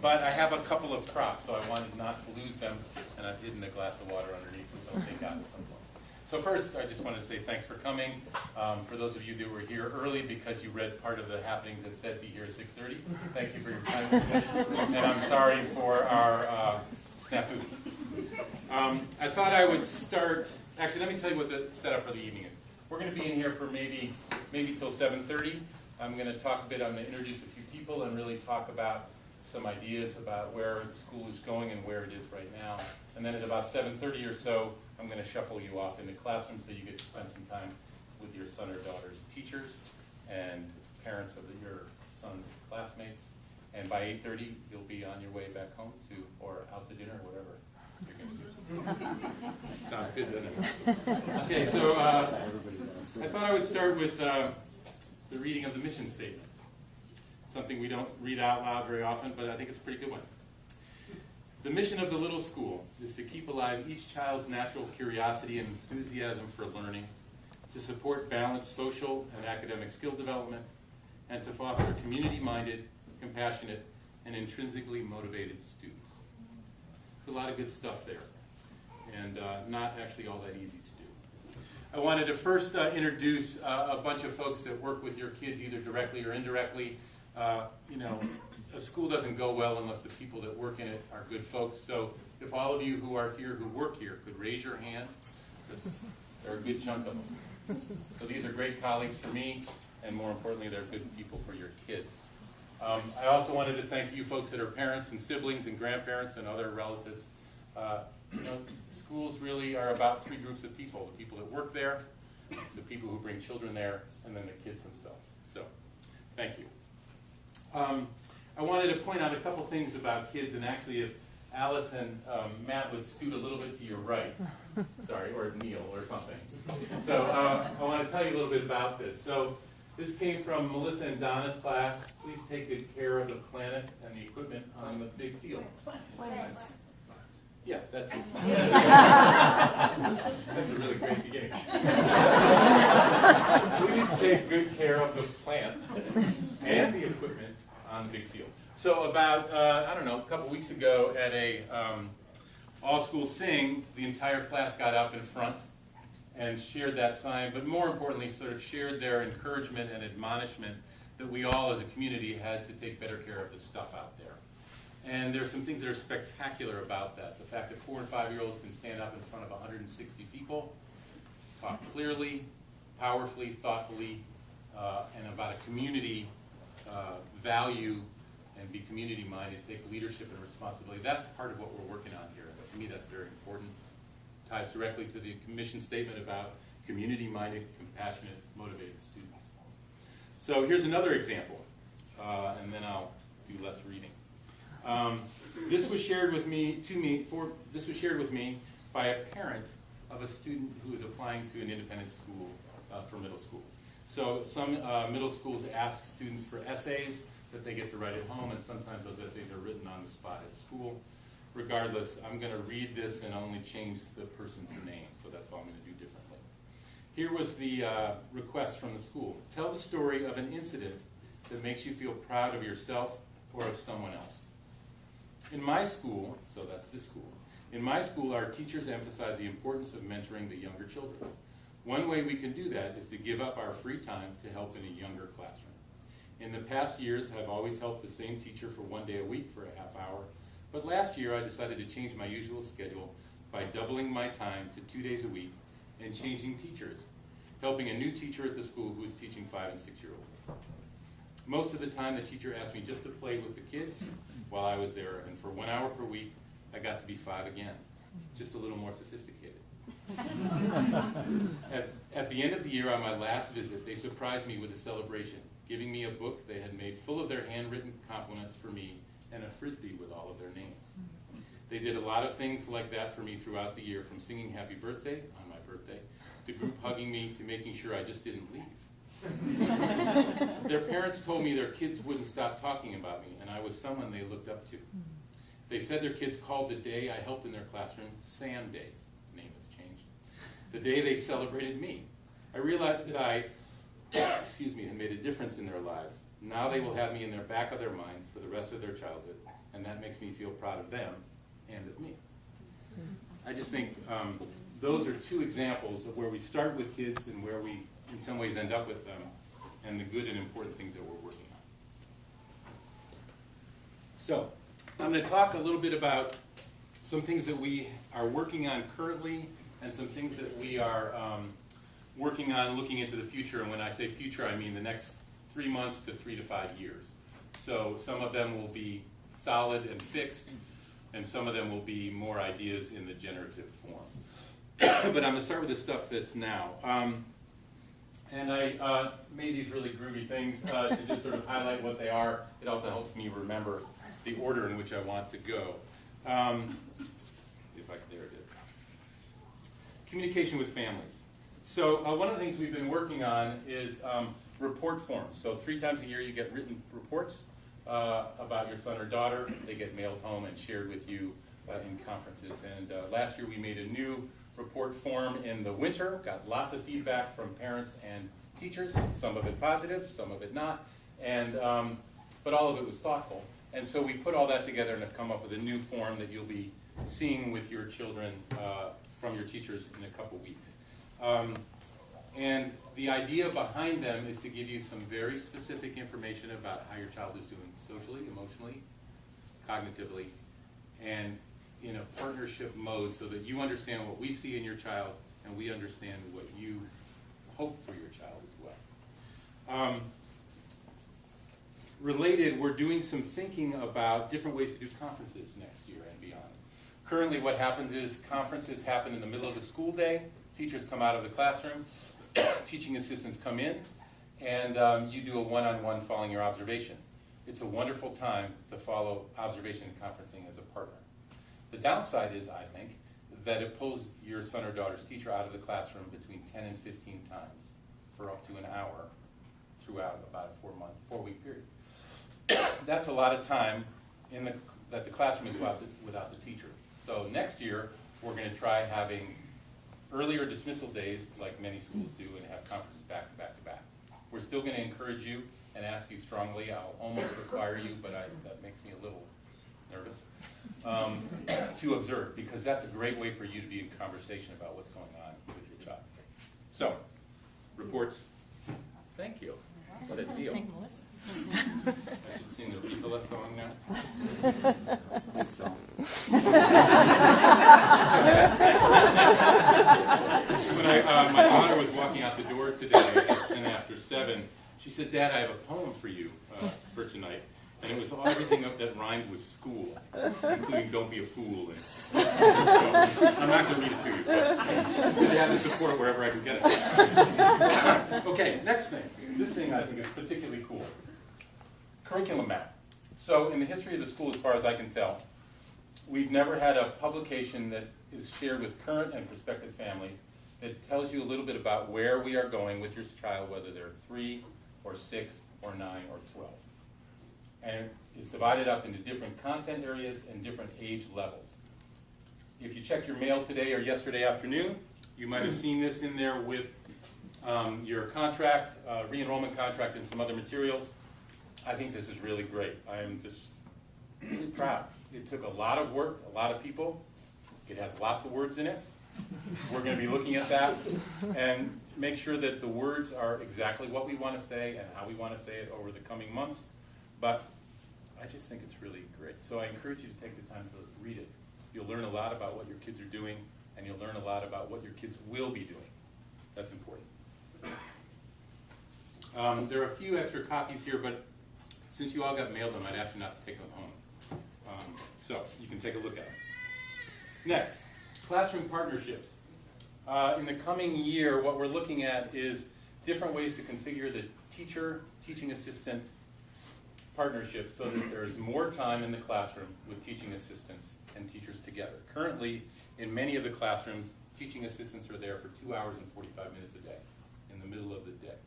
But I have a couple of props, so I wanted not to lose them, and I've hidden a glass of water underneath, which I'll take out at some point. So first, I just wanted to say thanks for coming. For those of you that were here early because you read part of the happenings that said be here at 6:30, thank you for your time today. And I'm sorry for our snafu. I thought I would start, actually let me tell you what the setup for the evening is. We're going to be in here for maybe till 7:30. I'm going to talk a bit, I'm going to introduce a few people and really talk about some ideas about where the school is going and where it is right now. And then at about 7:30 or so, I'm going to shuffle you off into classrooms so you get to spend some time with your son or daughter's teachers and parents of your son's classmates. And by 8:30, you'll be on your way back home or out to dinner, or whatever you're going to do. Sounds good, doesn't it? Okay, so I thought I would start with the reading of the mission statement. Something we don't read out loud very often, but I think it's a pretty good one. The mission of the little school is to keep alive each child's natural curiosity and enthusiasm for learning, to support balanced social and academic skill development, and to foster community-minded, compassionate, and intrinsically motivated students. It's a lot of good stuff there, and not actually all that easy to do. I wanted to first introduce a bunch of folks that work with your kids either directly or indirectly. A school doesn't go well unless the people that work in it are good folks. So if all of you who are here, who work here, could raise your hand, because there are a good chunk of them. So these are great colleagues for me, and more importantly, they're good people for your kids. I also wanted to thank you folks that are parents and siblings and grandparents and other relatives. Schools really are about three groups of people: the people that work there, the people who bring children there, and then the kids themselves. So, thank you. I wanted to point out a couple things about kids, and actually if Alice and Matt would scoot a little bit to your right, sorry, or Neil or something. So I want to tell you a little bit about this. So this came from Melissa and Donna's class. Please take good care of the planet and the equipment on the big field. Yeah, that's it. That's a really great beginning. Please take good care of the plants and the equipment on the big field. So about, a couple weeks ago at a all-school sing, the entire class got up in front and shared that sign, but more importantly, sort of shared their encouragement and admonishment that we all as a community had to take better care of the stuff out there. And there are some things that are spectacular about that. The fact that 4- and 5-year-olds can stand up in front of 160 people, talk clearly, powerfully, thoughtfully, and about a community value and be community-minded, take leadership and responsibility. That's part of what we're working on here. To me, that's very important. Ties directly to the mission statement about community-minded, compassionate, motivated students. So here's another example, and then I'll do less reading. This was shared with me by a parent of a student who is applying to an independent school for middle school. So some middle schools ask students for essays that they get to write at home, and sometimes those essays are written on the spot at school. Regardless, I'm going to read this and only change the person's name, so that's all I'm going to do differently. Here was the request from the school. Tell the story of an incident that makes you feel proud of yourself or of someone else. In my school, so that's this school, in my school our teachers emphasize the importance of mentoring the younger children. One way we can do that is to give up our free time to help in a younger classroom. In the past years, I've always helped the same teacher for 1 day a week for a half hour, but last year I decided to change my usual schedule by doubling my time to 2 days a week and changing teachers, helping a new teacher at the school who is teaching 5- and 6-year-olds. Most of the time the teacher asked me just to play with the kids while I was there, and for 1 hour per week I got to be 5 again, just a little more sophisticated. At the end of the year, on my last visit, they surprised me with a celebration, giving me a book they had made full of their handwritten compliments for me and a Frisbee with all of their names. They did a lot of things like that for me throughout the year, from singing happy birthday on my birthday, to group hugging me, to making sure I just didn't leave. Their parents told me their kids wouldn't stop talking about me, and I was someone they looked up to. They said their kids called the day I helped in their classroom Sam Days. Name has changed. The day they celebrated me. I realized that I had made a difference in their lives, Now they will have me in their back of their minds for the rest of their childhood, and that makes me feel proud of them and of me. I just think those are two examples of where we start with kids and where we, in some ways, end up with them, and the good and important things that we're working on. So, I'm going to talk a little bit about some things that we are working on currently and some things that we are working on looking into the future. And when I say future, I mean the next 3 months to 3 to 5 years. So some of them will be solid and fixed, and some of them will be more ideas in the generative form. But I'm going to start with the stuff that's now. And I made these really groovy things to just sort of highlight what they are. It also helps me remember the order in which I want to go. There it is. Communication with families. So one of the things we've been working on is report forms. So 3 times a year you get written reports about your son or daughter. They get mailed home and shared with you in conferences. And last year we made a new report form in the winter, got lots of feedback from parents and teachers, some of it positive, some of it not, and but all of it was thoughtful. And so we put all that together and have come up with a new form that you'll be seeing with your children from your teachers in a couple weeks. And the idea behind them is to give you some very specific information about how your child is doing socially, emotionally, cognitively, and in a partnership mode so that you understand what we see in your child and we understand what you hope for your child as well. Related, we're doing some thinking about different ways to do conferences next year and beyond. Currently what happens is conferences happen in the middle of the school day. Teachers come out of the classroom, teaching assistants come in, and you do a one-on-one following your observation. It's a wonderful time to follow observation and conferencing as a partner. The downside is, I think, that it pulls your son or daughter's teacher out of the classroom between 10 and 15 times for up to an hour throughout about a 4-week period. That's a lot of time that the classroom is without the teacher. So next year, we're going to try having earlier dismissal days, like many schools do, and have conferences back to back to back. We're still going to encourage you and ask you strongly. I'll almost require you, but that makes me a little nervous, to observe, because that's a great way for you to be in conversation about what's going on with your child. So, reports. Thank you. What a deal. I should sing the Ricola song now. Good song. When my daughter was walking out the door today at 10 after 7, she said, "Dad, I have a poem for you for tonight." And it was everything that rhymed with school, including "Don't be a fool." And, so, I'm not going to read it to you, but it's good to have the support wherever I can get it. Okay, next thing. This thing I think is particularly cool. Curriculum map. So in the history of the school, as far as I can tell, we've never had a publication that is shared with current and prospective families that tells you a little bit about where we are going with your child, whether they're 3 or 6 or 9 or 12. And it's divided up into different content areas and different age levels. If you checked your mail today or yesterday afternoon, you might have seen this in there with your contract, re-enrollment contract, and some other materials. I think this is really great. I am just really proud. It took a lot of work, a lot of people. It has lots of words in it. We're going to be looking at that and make sure that the words are exactly what we want to say and how we want to say it over the coming months. But I just think it's really great. So I encourage you to take the time to read it. You'll learn a lot about what your kids are doing, and you'll learn a lot about what your kids will be doing. That's important. There are a few extra copies here, but since you all got mailed them, I'd ask you not to take them home. So you can take a look at them. Next, classroom partnerships. In the coming year, what we're looking at is different ways to configure the teaching assistant partnership so that there is more time in the classroom with teaching assistants and teachers together. Currently, in many of the classrooms, teaching assistants are there for 2 hours and 45 minutes a day, in the middle of the day.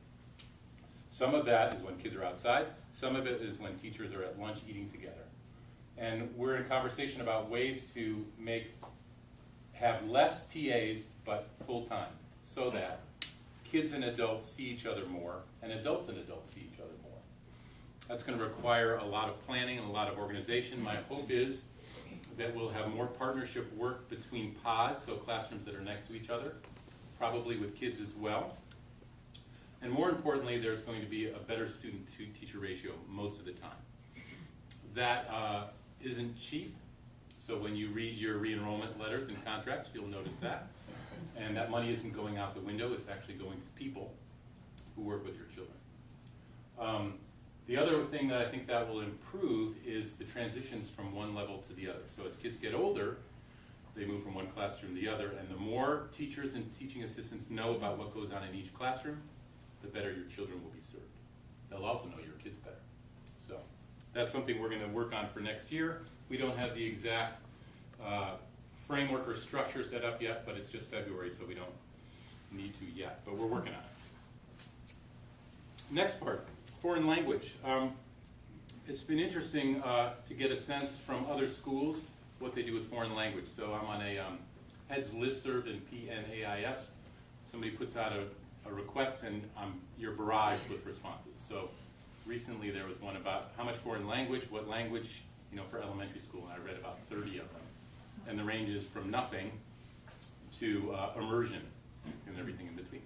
Some of that is when kids are outside. Some of it is when teachers are at lunch eating together. And we're in conversation about ways to have less TAs, but full-time, so that kids and adults see each other more, and adults see each other more. That's going to require a lot of planning and a lot of organization. My hope is that we'll have more partnership work between pods, so classrooms that are next to each other, probably with kids as well. And more importantly, there's going to be a better student-to-teacher ratio most of the time. That isn't cheap, so when you read your re-enrollment letters and contracts, you'll notice that. And that money isn't going out the window, it's actually going to people who work with your children. The other thing that I think that will improve is the transitions from one level to the other. So as kids get older, they move from one classroom to the other, and the more teachers and teaching assistants know about what goes on in each classroom, the better your children will be served. They'll also know your kids better. So that's something we're going to work on for next year. We don't have the exact framework or structure set up yet, but it's just February, so we don't need to yet, but we're working on it. Next part, foreign language. It's been interesting to get a sense from other schools what they do with foreign language. So I'm on a heads listserv in PNAIS. Somebody puts out a request and you're barraged with responses. So recently there was one about how much foreign language, what language, for elementary school, and I read about 30 of them. And the range is from nothing to immersion and everything in between.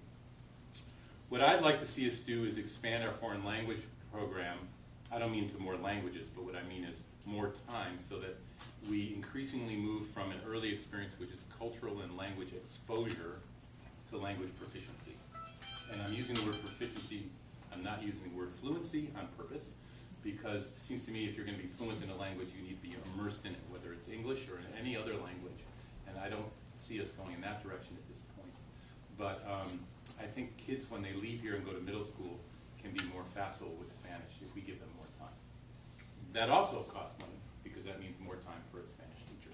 What I'd like to see us do is expand our foreign language program. I don't mean to more languages, but what I mean is more time so that we increasingly move from an early experience, which is cultural and language exposure, to language proficiency. And I'm using the word proficiency, I'm not using the word fluency on purpose, because it seems to me if you're going to be fluent in a language, you need to be immersed in it, whether it's English or in any other language. And I don't see us going in that direction at this point. But I think kids, when they leave here and go to middle school, can be more facile with Spanish if we give them more time. That also costs money, because that means more time for a Spanish teacher.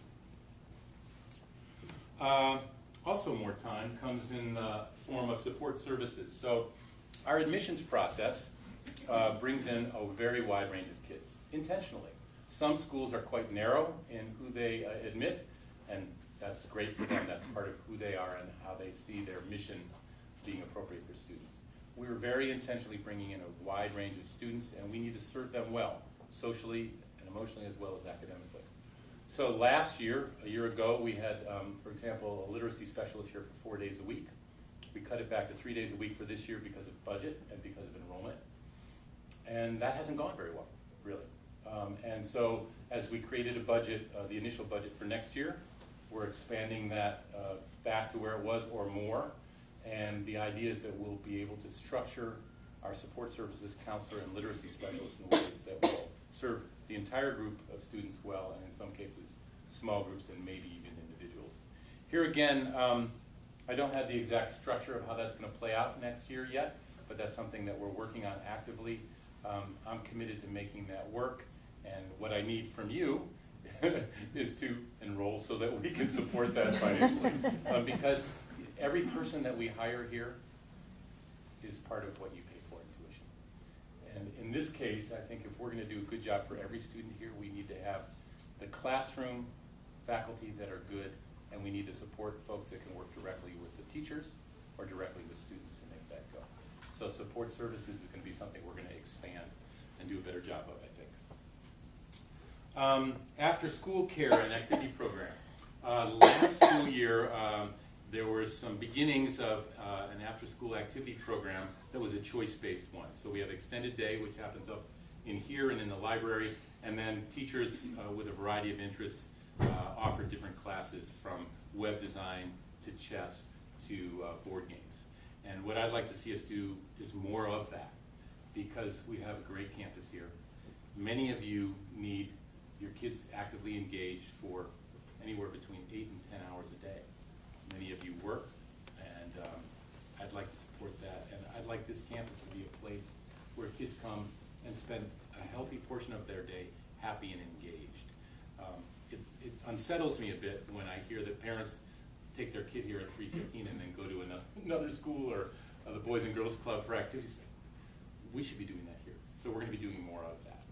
Also more time comes in the form of support services. So our admissions process brings in a very wide range of kids, intentionally. Some schools are quite narrow in who they admit, and that's great for them. That's part of who they are and how they see their mission being appropriate for students. We're very intentionally bringing in a wide range of students, and we need to serve them well, socially and emotionally as well as academically. So last year, a year ago, we had, for example, a literacy specialist here for 4 days a week. We cut it back to 3 days a week for this year because of budget and because of enrollment. And that hasn't gone very well, really. And so as we created a budget, the initial budget for next year, we're expanding that back to where it was or more. And the idea is that we'll be able to structure our support services counselor and literacy specialists in ways that will serve the entire group of students well, and in some cases, small groups and maybe even individuals. Here again, I don't have the exact structure of how that's going to play out next year yet, but that's something that we're working on actively. I'm committed to making that work, and what I need from you is to enroll so that we can support that financially. Because every person that we hire here is part of what you pay for in tuition. And in this case, I think if we're going to do a good job for every student here, we need to have the classroom faculty that are good, and we need to support folks that can work directly with the teachers or directly with students to make that go. So support services is going to be something we're going to expand and do a better job of, I think. After school care and activity program. Last school year, there were some beginnings of an after-school activity program that was a choice-based one. So we have extended day, which happens up in here and in the library, and then teachers with a variety of interests offer different classes from web design to chess to board games. And what I'd like to see us do is more of that, because we have a great campus here. Many of you need your kids actively engaged for anywhere between 8 and 10 hours a day. Many of you work, and I'd like to support that. And I'd like this campus to be a place where kids come and spend a healthy portion of their day happy and engaged. It unsettles me a bit when I hear that parents take their kid here at 3:15 and then go to another school or the Boys and Girls Club for activities. We should be doing that here. So we're going to be doing more of that.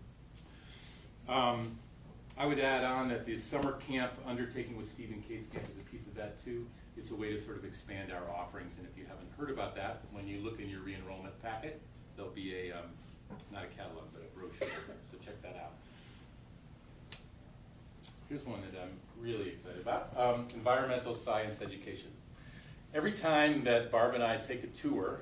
I would add on that the summer camp undertaking with Stephen Cates Camp is a piece of that too. It's a way to sort of expand our offerings, and if you haven't heard about that, when you look in your re-enrollment packet, there'll be a not a catalog, but a brochure, so check that out. Here's one that I'm really excited about, environmental science education. Every time that Barb and I take a tour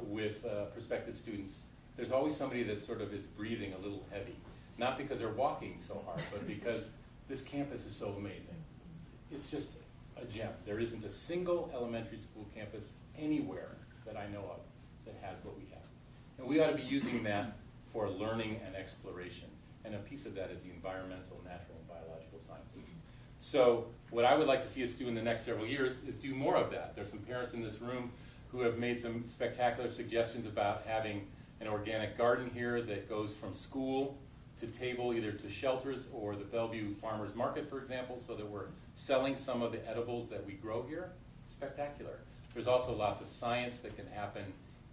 with prospective students, there's always somebody that sort of is breathing a little heavy. Not because they're walking so hard, but because this campus is so amazing. It's just a gem. There isn't a single elementary school campus anywhere that I know of that has what we have. And we ought to be using that for learning and exploration. And a piece of that is the environmental, natural, and biological sciences. So what I would like to see us do in the next several years is do more of that. There's some parents in this room who have made some spectacular suggestions about having an organic garden here that goes from school to table, either to shelters or the Bellevue Farmers Market, for example, so that we're selling some of the edibles that we grow here. Spectacular. There's also lots of science that can happen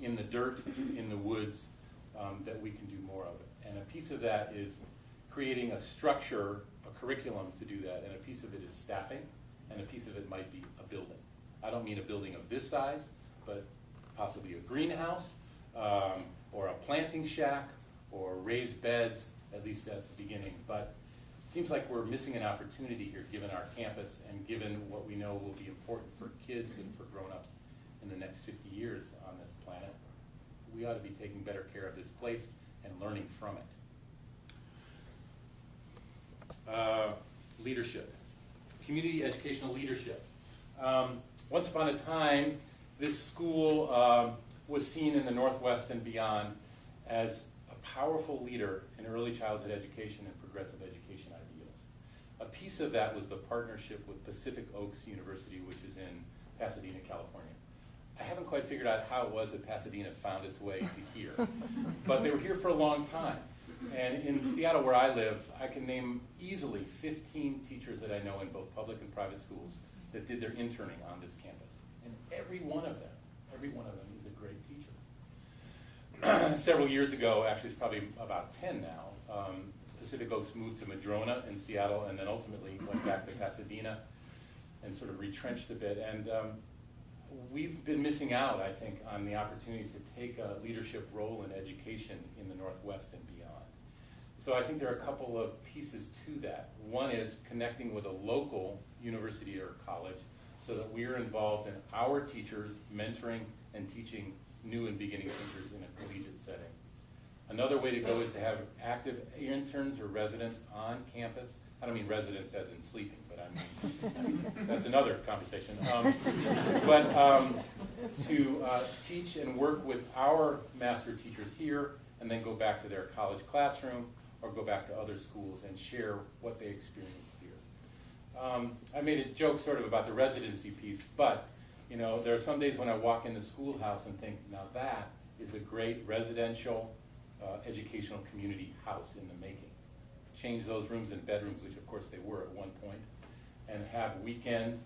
in the dirt, in the woods, that we can do more of it. And a piece of that is creating a structure, a curriculum to do that, and a piece of it is staffing, and a piece of it might be a building. I don't mean a building of this size, but possibly a greenhouse, or a planting shack, or raised beds, at least at the beginning. But it seems like we're missing an opportunity here, given our campus and given what we know will be important for kids and for grown-ups in the next 50 years on this planet. We ought to be taking better care of this place and learning from it. Leadership, community educational leadership. Once upon a time, this school was seen in the Northwest and beyond as a powerful leader in early childhood education and progressive education ideals. A piece of that was the partnership with Pacific Oaks University, which is in Pasadena, California. I haven't quite figured out how it was that Pasadena found its way to here, but they were here for a long time. And in Seattle, where I live, I can name easily 15 teachers that I know in both public and private schools that did their interning on this campus. And every one of them is a great teacher. Several years ago, actually it's probably about 10 now, Pacific Oaks moved to Madrona in Seattle and then ultimately went back to Pasadena and sort of retrenched a bit. And we've been missing out, I think, on the opportunity to take a leadership role in education in the Northwest and beyond. So I think there are a couple of pieces to that. One is connecting with a local university or college so that we're involved in our teachers mentoring and teaching new and beginning teachers in a collegiate setting. Another way to go is to have active interns or residents on campus. I don't mean residents as in sleeping, but I mean, that's another conversation. To teach and work with our master teachers here and then go back to their college classroom or go back to other schools and share what they experienced here. I made a joke sort of about the residency piece, but you know, there are some days when I walk in the schoolhouse and think, now that is a great residential educational community house in the making. Change those rooms into bedrooms, which of course they were at one point, and have weekend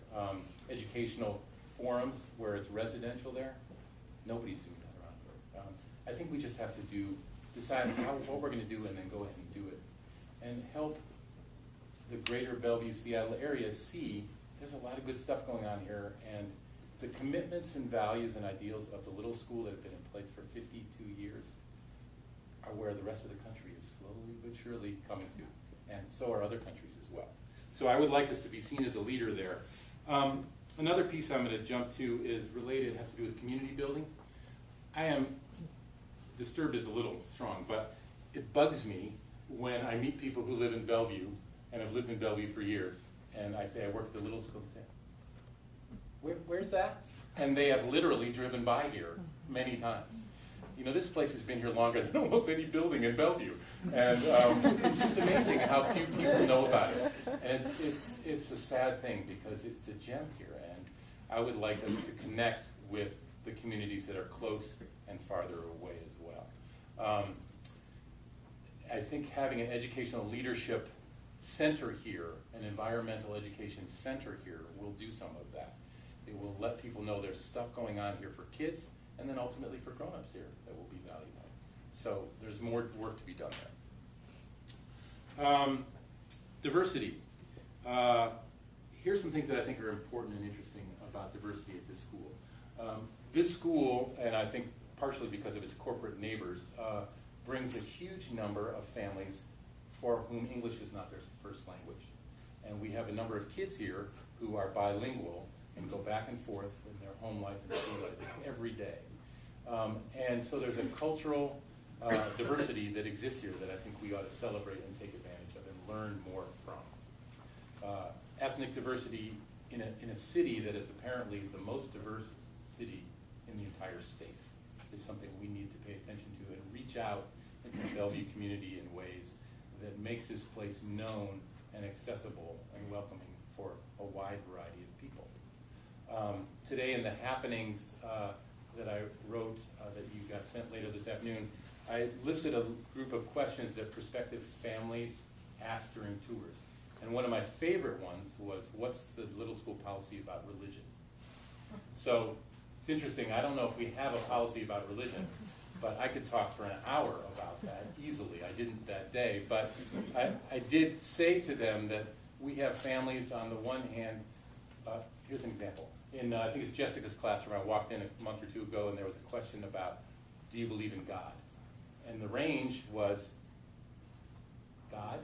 educational forums where it's residential there. Nobody's doing that around here. I think we just have to decide what we're going to do and then go ahead and do it. And help the greater Bellevue, Seattle area see there's a lot of good stuff going on here, and the commitments and values and ideals of the little school that have been in place for 52 years are where the rest of the country is slowly but surely coming to, and so are other countries as well. So I would like us to be seen as a leader there. Another piece I'm going to jump to is related, has to do with community building. I am disturbed is a little strong, but it bugs me when I meet people who live in Bellevue and have lived in Bellevue for years, and I say I work at the little school, and say, where's that? And they have literally driven by here many times. You know, this place has been here longer than almost any building in Bellevue. And it's just amazing how few people know about it. And it's a sad thing because it's a gem here. And I would like us to connect with the communities that are close and farther away as well. I think having an educational leadership center here, an environmental education center here, will do some of that. It will let people know there's stuff going on here for kids, and then ultimately for grown-ups here that will be valuable. So there's more work to be done there. Diversity. Here's some things that I think are important and interesting about diversity at this school. This school, and I think partially because of its corporate neighbors, brings a huge number of families for whom English is not their first language. And we have a number of kids here who are bilingual and go back and forth in their home life and school life every day. And so there's a cultural diversity that exists here that I think we ought to celebrate and take advantage of and learn more from. Ethnic diversity in a city that is apparently the most diverse city in the entire state is something we need to pay attention to and reach out into the Bellevue community in ways that makes this place known and accessible and welcoming for a wide variety of people. Today in the happenings that I wrote that you got sent later this afternoon, I listed a group of questions that prospective families asked during tours. And one of my favorite ones was, what's the little school policy about religion? So it's interesting, I don't know if we have a policy about religion, but I could talk for an hour about that easily. I didn't that day, but I did say to them that we have families on the one hand. Here's an example. In I think it's Jessica's classroom, I walked in a month or two ago and there was a question about, do you believe in God? And the range was God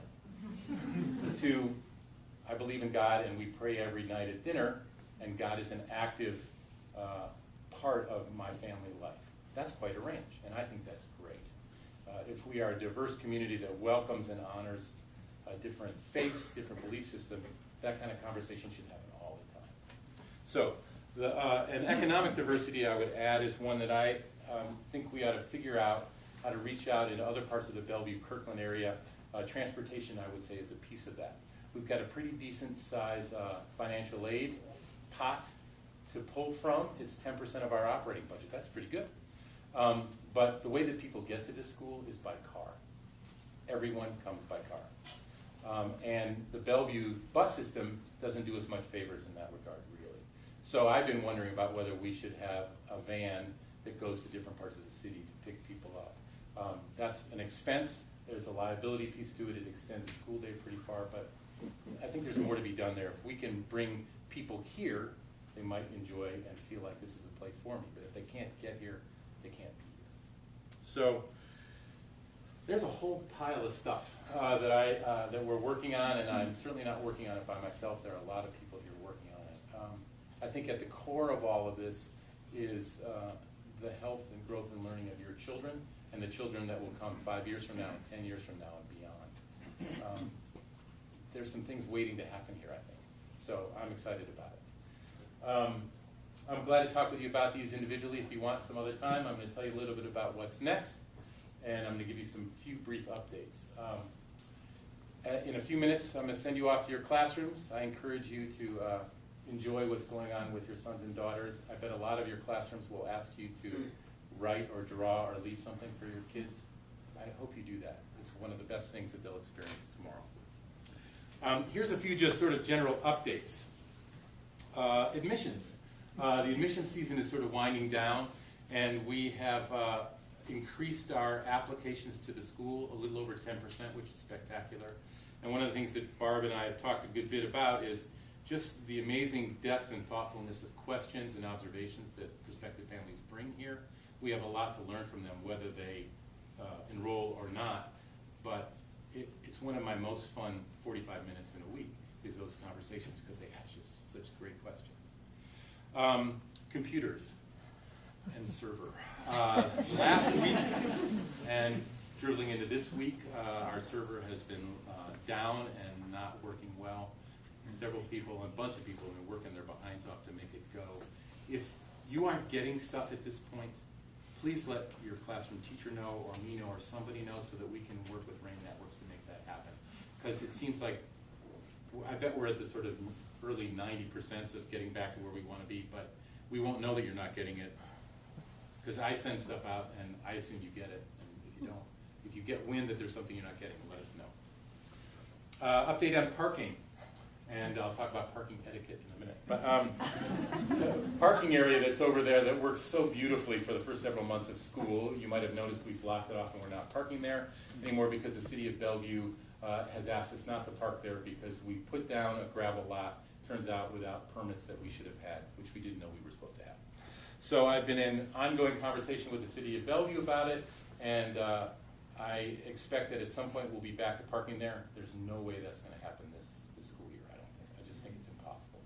to, I believe in God and we pray every night at dinner, and God is an active part of my family life. That's quite a range, and I think that's great. If we are a diverse community that welcomes and honors different faiths, different belief systems, that kind of conversation should happen all the time. So, an economic diversity I would add is one that I think we ought to figure out how to reach out into other parts of the Bellevue-Kirkland area. Transportation, I would say, is a piece of that. We've got a pretty decent size financial aid pot to pull from. It's 10% of our operating budget. That's pretty good. But the way that people get to this school is by car. Everyone comes by car. And the Bellevue bus system doesn't do us much favors in that regard, really. So I've been wondering about whether we should have a van that goes to different parts of the city to pick people up. That's an expense. There's a liability piece to it. It extends the school day pretty far, but I think there's more to be done there. If we can bring people here, they might enjoy and feel like this is a place for me. But if they can't get here, they can't be here. So there's a whole pile of stuff that we're working on, and I'm certainly not working on it by myself. There are a lot of people here working on it. I think at the core of all of this is the health and growth and learning of your children and the children that will come 5 years from now and 10 years from now and beyond. There's some things waiting to happen here, I think. So I'm excited about it. I'm glad to talk with you about these individually. If you want some other time, I'm going to tell you a little bit about what's next, and I'm going to give you some few brief updates. In a few minutes, I'm going to send you off to your classrooms. I encourage you to enjoy what's going on with your sons and daughters. I bet a lot of your classrooms will ask you to write or draw or leave something for your kids. I hope you do that. It's one of the best things that they'll experience tomorrow. Here's a few just sort of general updates. Admissions. The admissions season is sort of winding down, and we have increased our applications to the school a little over 10%, which is spectacular. And one of the things that Barb and I have talked a good bit about is just the amazing depth and thoughtfulness of questions and observations that prospective families bring here. We have a lot to learn from them, whether they enroll or not, but it's one of my most fun 45 minutes in a week is those conversations, because they ask just such great questions. Computers and server. Last week and drilling into this week, our server has been down and not working well. Several people, a bunch of people have been working their behinds off to make it go. If you aren't getting stuff at this point, please let your classroom teacher know, or me know, or somebody know, so that we can work with Rain Networks to make that happen. Because it seems like, I bet we're at the sort of early 90% of getting back to where we want to be, but we won't know that you're not getting it, because I send stuff out and I assume you get it, and if you don't, if you get wind that there's something you're not getting, let us know. Update on parking, and I'll talk about parking etiquette in a minute. But the parking area that's over there that works so beautifully for the first several months of school, you might have noticed we blocked it off and we're not parking there anymore because the city of Bellevue has asked us not to park there because we put down a gravel lot, turns out without permits that we should have had, which we didn't know we were supposed to have. So I've been in ongoing conversation with the city of Bellevue about it, and I expect that at some point we'll be back to parking there. There's no way that's going to happen this school year, I don't think. I just think it's impossible,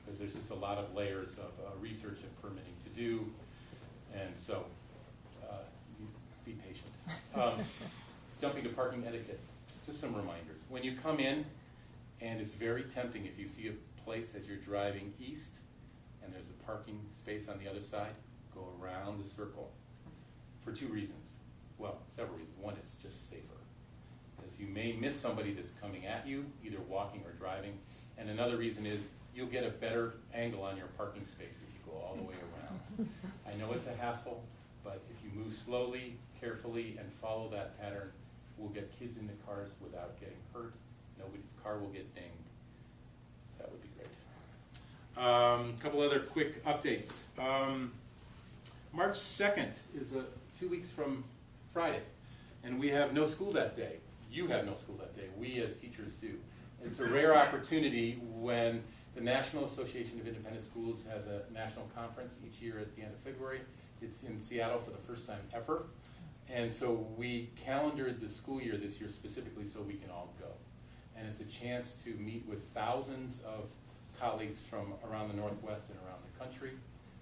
because there's just a lot of layers of research and permitting to do, and so be patient. Jumping to parking etiquette, just some reminders. When you come in, and it's very tempting if you see a place as you're driving east, and there's a parking space on the other side, go around the circle for two reasons. Well, several reasons. One, it's just safer, because you may miss somebody that's coming at you, either walking or driving. And another reason is you'll get a better angle on your parking space if you go all the way around. I know it's a hassle, but if you move slowly, carefully, and follow that pattern, we'll get kids in the cars without getting hurt. Nobody's car will get dinged. That would be great. A couple other quick updates. March 2nd is 2 weeks from Friday, and we have no school that day. You have no school that day. We as teachers do. It's a rare opportunity when the National Association of Independent Schools has a national conference each year at the end of February. It's in Seattle for the first time ever, and so we calendared the school year this year specifically so we can all go. And it's a chance to meet with thousands of colleagues from around the Northwest and around the country.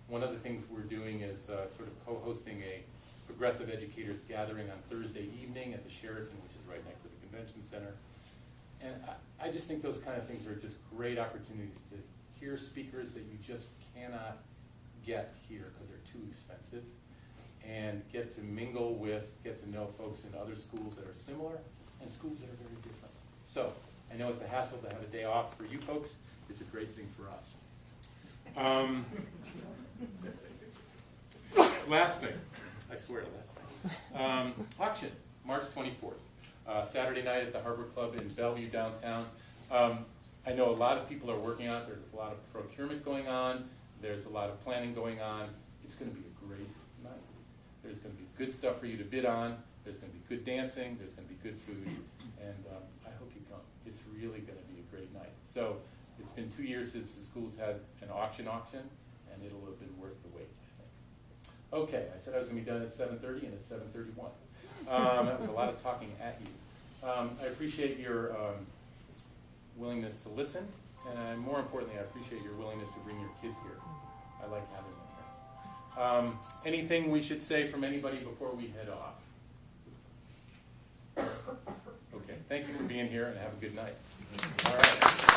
One of the things we're doing is sort of co-hosting a progressive educators gathering on Thursday evening at the Sheraton, which is right next to the convention center. And I just think those kind of things are just great opportunities to hear speakers that you just cannot get here because they're too expensive, and get to mingle with, get to know folks in other schools that are similar and schools that are very different. So I know it's a hassle to have a day off for you folks. It's a great thing for us. Last thing. I swear, last thing. Auction, March 24th. Saturday night at the Harbor Club in Bellevue downtown. I know a lot of people are working on it. There's a lot of procurement going on. There's a lot of planning going on. It's going to be a great night. There's going to be good stuff for you to bid on. There's going to be good dancing. There's going to be good food. And I hope you come. It's really going to be a great night. So it's been 2 years since the school's had an auction, and it'll have been worth the wait, I think. Okay, I said I was going to be done at 7:30, and it's 7:31. That was a lot of talking at you. I appreciate your willingness to listen, and more importantly, I appreciate your willingness to bring your kids here. I like having them here. Anything we should say from anybody before we head off? Okay, thank you for being here, and have a good night. All right.